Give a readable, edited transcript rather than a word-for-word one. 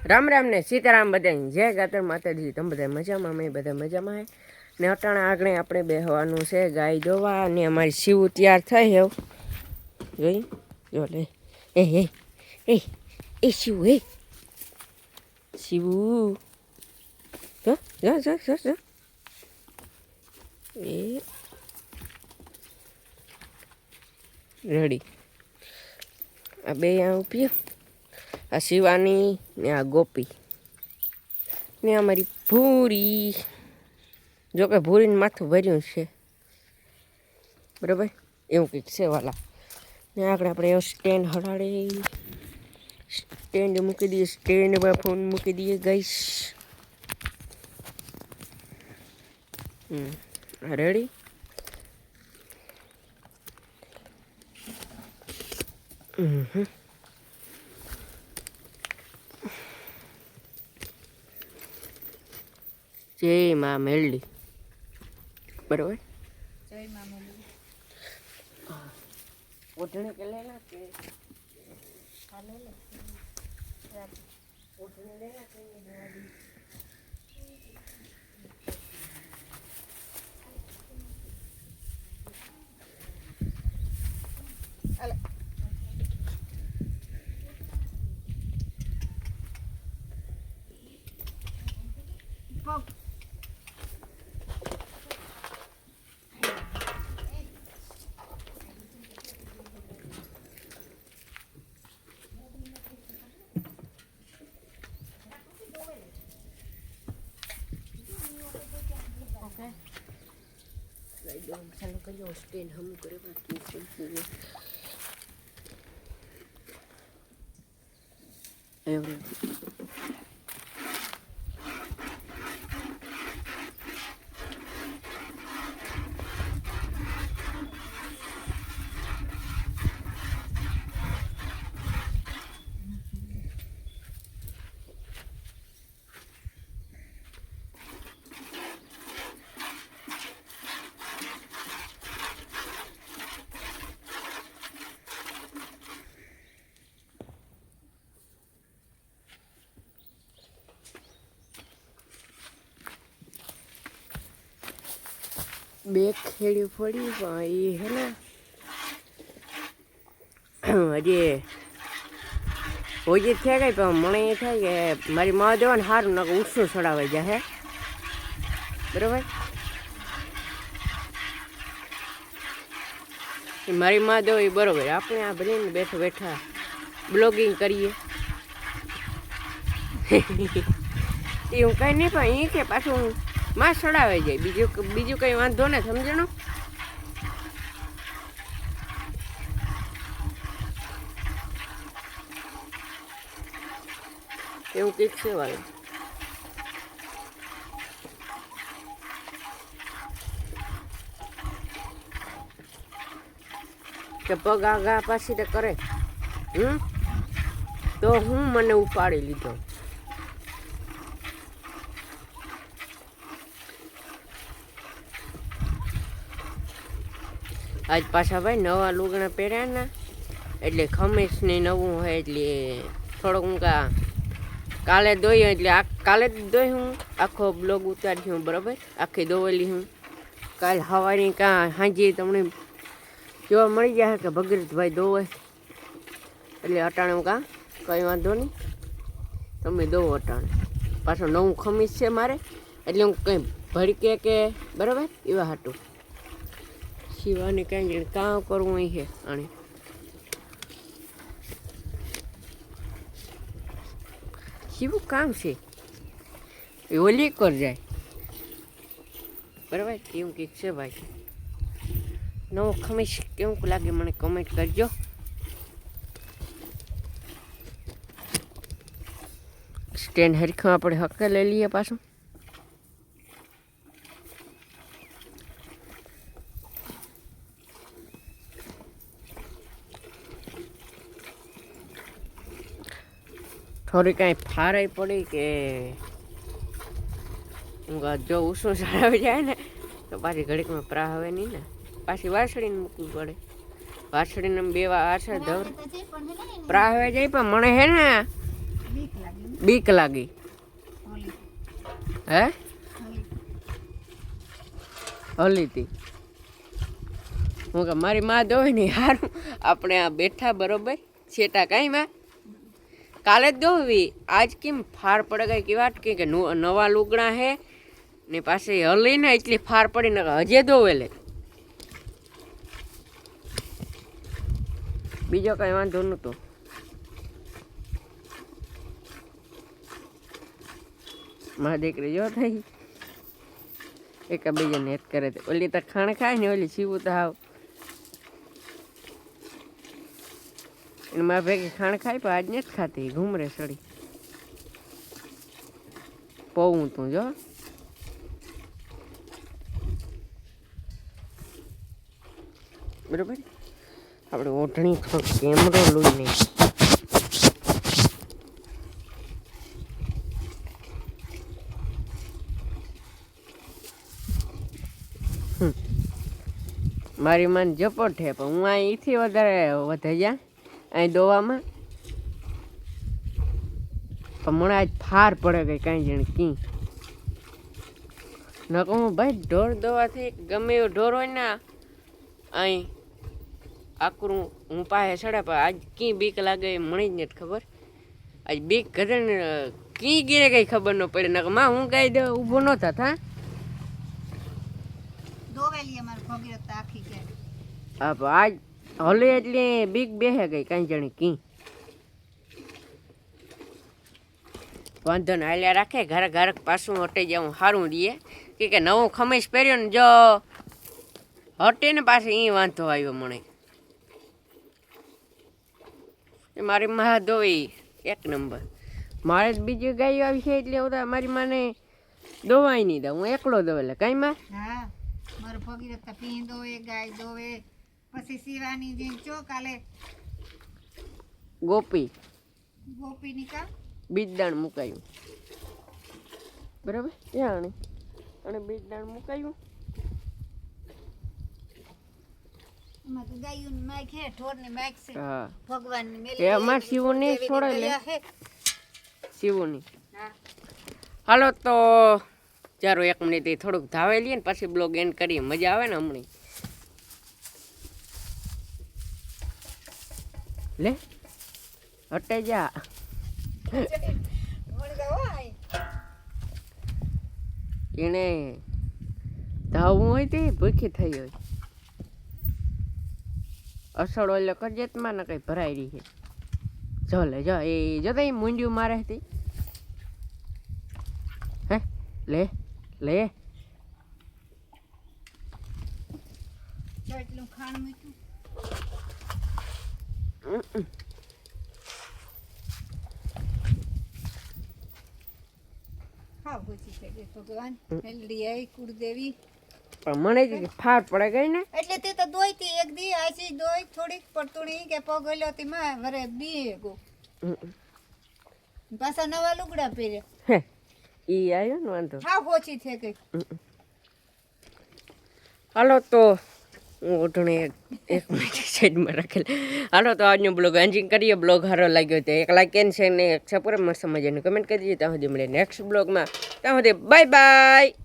રામ રામ ને સીતારામ બધાને જય ગાતર માતાજી. તમે બધા મજામાં? અમે બધા મજામાં હે ને અટાણા આગળ આપણે બેહવાનું છે ગાય દોવા. અને અમારી શિવ તૈયાર થઈ હેવ જોઈ જો લે એ એ શિવ એ શિવ જો જો જો જો જો એ રેડી. આ બે આ ઉપીએ, આ શિવાની ને આ ગોપી ને અમારી ભૂરી. જોકે ભૂરીને માથું ભર્યું છે બરાબર, એવું કંઈક છે વાલા. ને આગળ આપણે એવો સ્ટેન્ડ હડાડે, સ્ટેન્ડ મૂકી દઈએ, સ્ટેન્ડમાં ફોન મૂકી દઈએ ગાઈસ. રેડી. જય માં મેલડી બરોબર. જય માં મેલડી. ઓઢણી કે લેલા કે હાલે લે ઓઢણી લેલા કે અલે હા ચાલુ કર્યો સ્ટેન્ડ હમ કરે બાકી એવું. બે ખેડી ફોડી પણ એ હે ને હજી હોજી થયા ગઈ. પણ મને એ થાય કે મારી માં દેવા ને સારું નાખ ઉઠશું ચડાવાઈ જાય હે બરાબર. મારી માં દેવો એ બરાબર. આપણે આ ભરીને બેઠા બેઠા બ્લોગિંગ કરીએ એ હું કાંઈ નહીં. પણ એ કે પાછું માં ચડાવાઈ જાય, બીજું કંઈ વાંધો ને સમજણો. એવું કંઈક છે વાળું. કે પગ આગા પાછી તે કરે તો હું મને ઉપાડી લીધો. આજ પાછા ભાઈ નવા લુગણા પહેર્યા ને એટલે ખમીસ ને નવું હોય એટલે થોડોક હું કાલે દોઈ એટલે કાલે જ દોઈ હું આખો બ્લોગ ઉતારી હું બરાબર. આખી દોવેલી હું કાલ સવારની કાં સાંજે તમને જોવા મળી જાય કે ભગીરથભાઈ દોવે એટલે અટાણે હું કાં કંઈ વાંધો નહીં, તમે દો અટાણે. પાછો નવું ખમીસ છે મારે એટલે હું કંઈ ભડકે કે બરાબર એવા હાટું. શિવાની કાંઈ કામ કરવું અહીં છે આણે. શિવું કામ છે એ ઓલી કર જાય બરાબર. કેવું કંઈક છે ભાઈ. નવો ખમીસ કેવું લાગે મને કમેન્ટ કરજો. સ્ટેન્ડ હરખું આપણે હકે લઈ લઈએ પાછું. થોડી કાંઈ ફારાઈ પડી કે જો ઉસું ચડાવી જાય ને તો પાછી ઘડીકમાં પ્રા હવે નહીં ને, પાછી વાસળીને મૂકવી પડે. વાસળીને બે વાસળ ધવર પ્રા હવે જાય. પણ મને હે ને બીક લાગી બીક લાગી ઓલી હે ઓલી હલી હતી હું કે મારી માં દોય ને હારું આપણે આ બેઠા બરોબર છેટા કાંઈ માં કાલે જ દોવી આજ કેમ ફાર પડે ગઈ કે વાત કે નવા લુગડા હે ને પાસે હલી ને એટલી ફાર પડી ને હજે દોવેલે બીજો કઈ વાંધો નહોતો મારી દીકરી જો થઈ એક બીજાને હેત કરે તે ઓલી તો ખાણ ખાય ને ઓલી સીવું તો હાવ એને મારા ભેગી ખાણ ખાય પણ આજ નથી ખાતી ઘૂમરે સડી પવું તું જો બરોબર આપણે ઓઢણી થોડો કેમેરો લઈ નહીં મારી માન જપટ છે પણ હું અહીંથી વધારે વધે જા અહીં દોવામાં પણ મને આજ ફાર પડે ગઈ કાંઈ જણ કી ન કહું ભાઈ ઢોર દોવાથી ગમે એવો ઢોર હોય ને અહીં આકરું હું પાસે ચડે પણ આજ કી બીક લાગે એ મને જ નથી ખબર આજ બીક ઘરે ને કી ગીરે કઈ ખબર ન પડે ને માં હું કઈ દે ઊભો ન થાત હા દોવેલી અમાર ભગીરથ આખી કે હા પણ આજ હલે એટલે બીક બેહે ગઈ કાંઈ જાણે કી વાંધો ને હાલ્યા રાખે ઘરે ઘરે પાછું હટી જાઉં સારું રહીએ કે નવો ખમીસ પહેર્યો ને જો હટે ને પાછી એ વાંધો આવ્યો મને એ મારી માં દોઈ એક નંબર મારે જ બીજી ગાયો આવી છે એટલે હું મારી માને દોવાય નહીં દઉં હું એકલો દો એટલે કાંઈ માં હા મારો ભગીરથ પીં દોવે ગાય દોવે પછી શિવાની જે ચો કાલે ગોપી ગોપીની કા બીજદાણ મુકાયું બરાબર ત્યાં અને બીજદાણ મુકાયું એમાં તો ગાયું માઈક હે ઢોરની માઈક છે હા ભગવાનની એ મેલી અમાર શિવોની છોડે લે શિવોની હા હાલો તો ચાલો 1 મિનિટ થોડુંક ધાવે લઈએ ને પછી બ્લોગ એન્ડ કરીએ મજા આવે ને હમણાં લે હટે જા એને ધાવવું હોય તે ભૂખી થઈ હોય અસળ ઓલે કરજેતમાં ને કઈ ભરાઈ રહી છે જો લે જો એ જો એ મૂંડ્યું મારે હતી હે લે લે એટલું ખાણ મૂક્યું હા ગોચી છે કે ભગવાન મેલડી આઈ કુળદેવી પણ મને જ ફાર પડે ગઈ ને એટલે તે તો દોઈતી એક દી આસી દોઈ થોડીક પડતુણી કે પગલ્યો તી માં વરે બી ગો પાછા નવા લુગડા પહેરે હે ઈ આવ્યો ને વાંધો હા ગોચી છે કઈ હાલો તો હું ઓઢણે 1 મિનિટ સાઈડમાં રાખેલ હાલો તો આજનો બ્લોગ એન્જિંગ કરીએ બ્લોગ સારો લાગ્યો તો એક લાઈક છે ને સપોર્ટ મસ્ત મજાનું કમેન્ટ કરી દીધી ત્યાં સુધી મળીએ નેક્સ્ટ બ્લોગમાં ત્યાં સુધી બાય બાય